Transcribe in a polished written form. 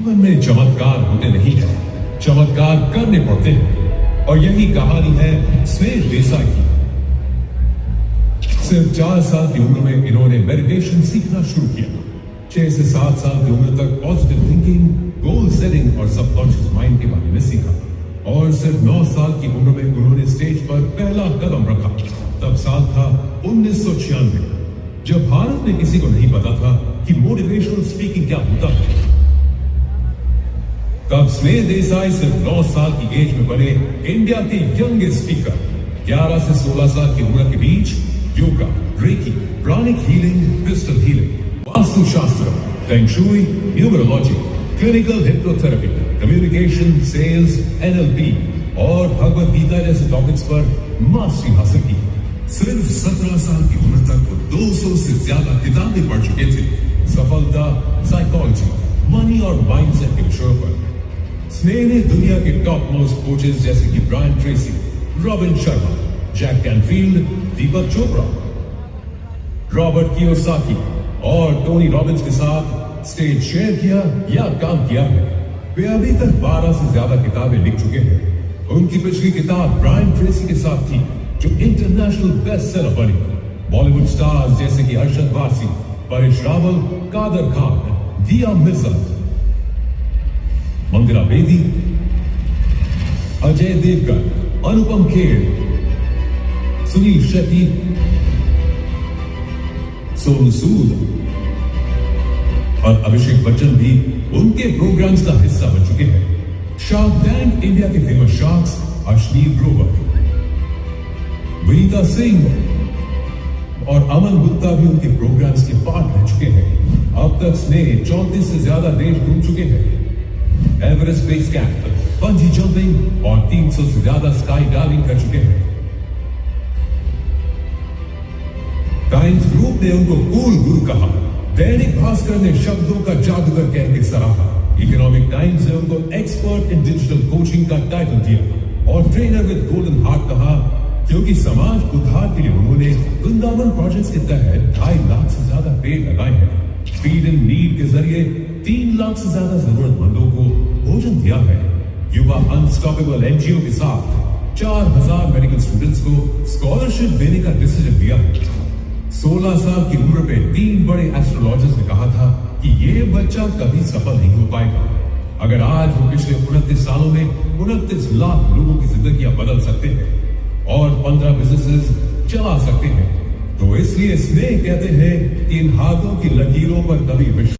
जीवन में चमत्कार होते नहीं है, चमत्कार करने पड़ते हैं। और यही कहानी है स्नेह देसाई की। सिर्फ 4 साल की उम्र में इन्होंने मेडिटेशन सीखना शुरू किया। 6 से 7 साल की उम्र तक पॉजिटिव थिंकिंग, गोल सेटिंग और सबकॉन्शियस माइंड के बारे में सीखा। और सिर्फ 9 साल की उम्र में उन्होंने स्टेज पर पहला कदम रखा। तब साल था 1996, जब भारत में किसी को नहीं पता था कि मोटिवेशनल स्पीकिंग क्या होता है। तब स्नेह देसाई सिर्फ 9 साल की एज में बने इंडिया के यंगेस्ट स्पीकर। 11 से 16 साल की उम्र के बीच yoga, reiki, pranic healing, crystal healing, vastushastra, feng shui, numerology, clinical hypnotherapy, communication, sales, NLP और भगवत गीता जैसे टॉपिक्स पर मास्टरी हासिल की। सिर्फ 17 साल की उम्र तक वो 200 से ज्यादा किताबें पढ़ चुके थे। सफलता, साइकोलॉजी, मनी और माइंडसेट के विषयों पर स्नेह ने दुनिया के टॉप मोस्ट कोचेस जैसे कि Brian Tracy, Robin Sharma, Jack Canfield, Deepak Chopra, Robert Kiyosaki और टोनी रॉबिन्स के साथ स्टेज शेयर किया या काम किया है। वे अभी तक 12 से ज्यादा किताबें लिख चुके हैं। उनकी पिछली किताब ब्रायन ट्रेसी के साथ थी, जो इंटरनेशनल बेस्ट सेलर बनी। बॉलीवुड स्टार्स जैसे कि अरशद वारसी, परेश रावल, कादर खान, दिया मिर्जा, मंदिरा बेदी, अजय देवगन, अनुपम खेर, सुनील शेट्टी, सोनू सूद और अभिषेक बच्चन भी उनके प्रोग्राम्स का हिस्सा बन चुके हैं। शार्क टैंक इंडिया के फेमस शार्क्स अश्विनी ग्रोवर, विनीता सिंह और अमन गुप्ता भी उनके प्रोग्राम्स के पार्ट रह चुके हैं। अब तक स्नेह 34 से ज्यादा देश घूम चुके हैं। एवरेस्ट बेस कैंप, पंजी जंपिंग और 300 से ज्यादा स्काई डाइविंग कर चुके हैं। टाइम्स ग्रुप ने उनको कूल गुरु कहा। दैनिक भास्कर ने शब्दों का जादूगर कह के सराहा। इकोनॉमिक टाइम्स ने उनको एक्सपर्ट इन डिजिटल कोचिंग का टाइटल दिया और ट्रेनर विद गोल्डन हार्ट कहा, क्योंकि समाज उद्धार के लिए उन्होंने वृंदावन प्रोजेक्ट्स के तहत 2.5 लाख से ज्यादा पेड़ लगाए हैं। फीड इन नीड के जरिए 3 लाख से ज्यादा जरूरतमंदों को भोजन दिया है। युवा अनस्टॉपेबल एनजीओ के साथ 4000 मेडिकल स्टूडेंट्स को स्कॉलरशिप देने का डिसीजन लिया है। 16 साल की उम्र पे 3 बड़े एस्ट्रोलॉजर्स ने कहा था कि ये बच्चा कभी सफल नहीं हो पाएगा। अगर आज वो पिछले 29 सालों में 29 लाख लोगों की जिंदगियां बदल सकते हैं और 15 बिजनेसेस चला सकते हैं, तो इसलिए स्नेह कहते हैं कि इन हाथों की लकीरों पर कभी विश्वास